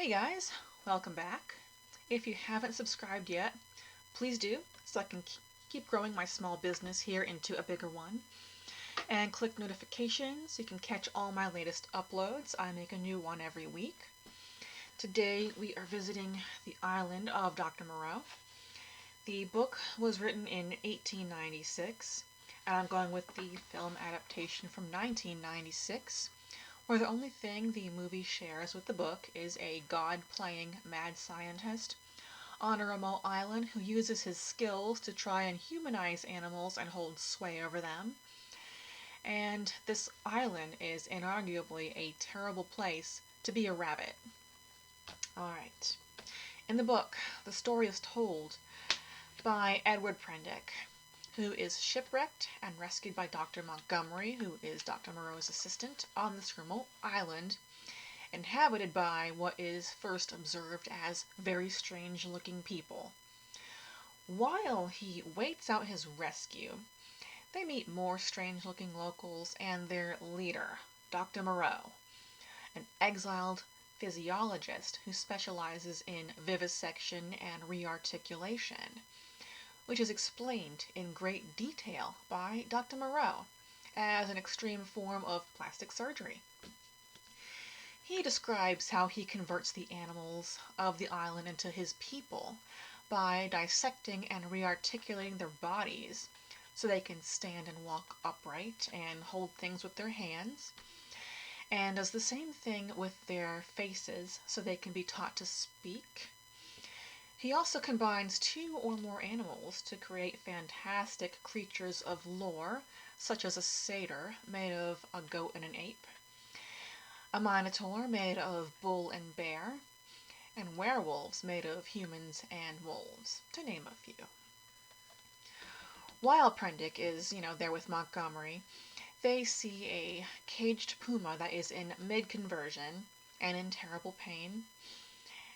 Hey guys, welcome back. If you haven't subscribed yet, please do so I can keep growing my small business here into a bigger one. And click notifications so you can catch all my latest uploads. I make a new one every week. Today we are visiting the island of Dr. Moreau. The book was written in 1896, and I'm going with the film adaptation from 1996, where the only thing the movie shares with the book is a god-playing mad scientist on a remote island who uses his skills to try and humanize animals and hold sway over them. And this island is inarguably a terrible place to be a rabbit. Alright. In the book, the story is told by Edward Prendick, who is shipwrecked and rescued by Dr. Montgomery, who is Dr. Moreau's assistant, on this remote island inhabited by what is first observed as very strange-looking people. While he waits out his rescue, they meet more strange-looking locals and their leader, Dr. Moreau, an exiled physiologist who specializes in vivisection and rearticulation, which is explained in great detail by Dr. Moreau as an extreme form of plastic surgery. He describes how he converts the animals of the island into his people by dissecting and rearticulating their bodies so they can stand and walk upright and hold things with their hands, and does the same thing with their faces so they can be taught to speak. He also combines two or more animals to create fantastic creatures of lore, such as a satyr made of a goat and an ape, a minotaur made of bull and bear, and werewolves made of humans and wolves, to name a few. While Prendick is, there with Montgomery, they see a caged puma that is in mid-conversion and in terrible pain.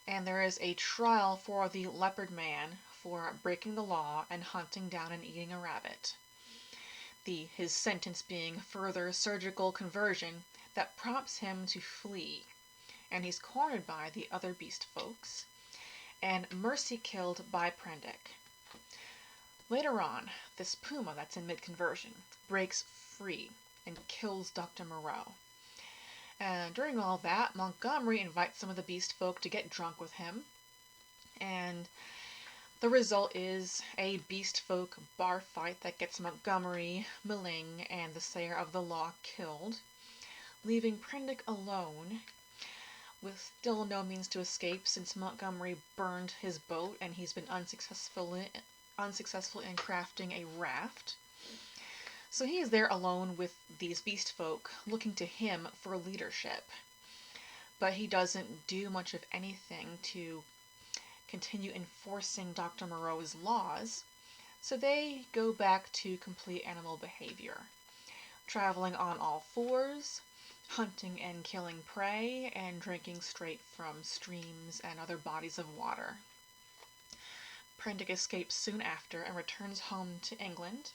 And there is a trial for the leopard man for breaking the law and hunting down and eating a rabbit. His sentence being further surgical conversion that prompts him to flee, and he's cornered by the other beast folks, and mercy killed by Prendick. Later on, this puma that's in mid-conversion breaks free and kills Dr. Moreau. And during all that, Montgomery invites some of the beast folk to get drunk with him, and the result is a beast folk bar fight that gets Montgomery, Milling, and the Sayer of the Law killed, leaving Prendick alone with still no means to escape since Montgomery burned his boat and he's been unsuccessful in crafting a raft. So he is there alone with these beast folk, looking to him for leadership. But he doesn't do much of anything to continue enforcing Dr. Moreau's laws, so they go back to complete animal behavior, traveling on all fours, hunting and killing prey, and drinking straight from streams and other bodies of water. Prendick escapes soon after and returns home to England,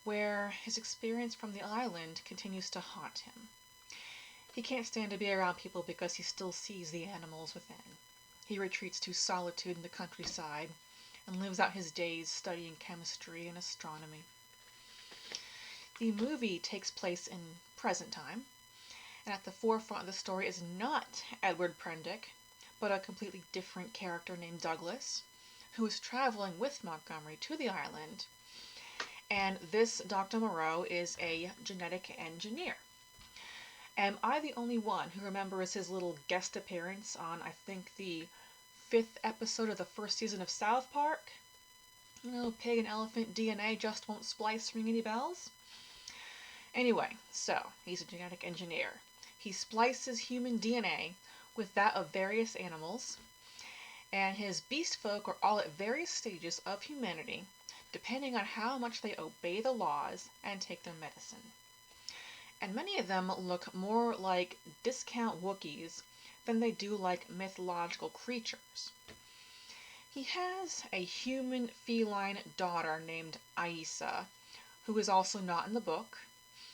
where his experience from the island continues to haunt him. He can't stand to be around people because he still sees the animals within. He retreats to solitude in the countryside and lives out his days studying chemistry and astronomy. The movie takes place in present time, and at the forefront of the story is not Edward Prendick, but a completely different character named Douglas, who is traveling with Montgomery to the island. And this Dr. Moreau is a genetic engineer. Am I the only one who remembers his little guest appearance on, I think, the 5th episode of the first season of South Park? Pig and elephant DNA just won't splice, ring any bells? Anyway, so, he's a genetic engineer. He splices human DNA with that of various animals, and his beast folk are all at various stages of humanity, depending on how much they obey the laws and take their medicine. And many of them look more like discount Wookiees than they do like mythological creatures. He has a human feline daughter named Aisa, who is also not in the book,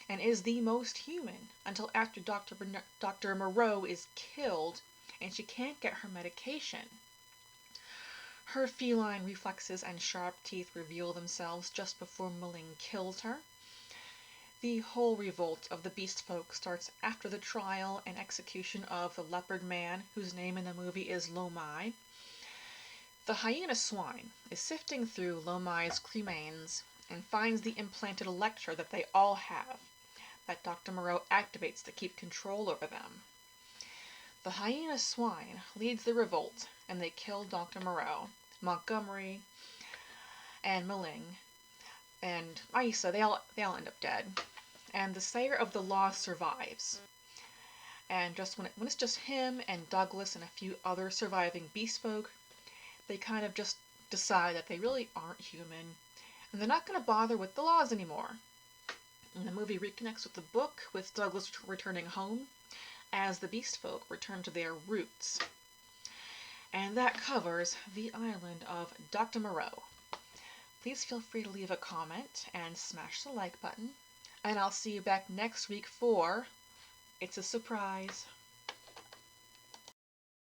and is the most human until after Dr. Moreau is killed and she can't get her medication. Her feline reflexes and sharp teeth reveal themselves just before Maling kills her. The whole revolt of the beast folk starts after the trial and execution of the leopard man, whose name in the movie is Lomai. The hyena swine is sifting through Lomai's cremains and finds the implanted electrode that they all have, that Dr. Moreau activates to keep control over them. The hyena swine leads the revolt, and they kill Dr. Moreau, Montgomery, and Maling, and Aisa. They all end up dead. And the Sayer of the Law survives. And just when it's just him and Douglas and a few other surviving beast folk, they kind of just decide that they really aren't human, and they're not going to bother with the laws anymore. And the movie reconnects with the book, with Douglas returning home, as the beast folk return to their roots. And that covers the island of Dr. Moreau. Please feel free to leave a comment and smash the like button. And I'll see you back next week for It's a Surprise.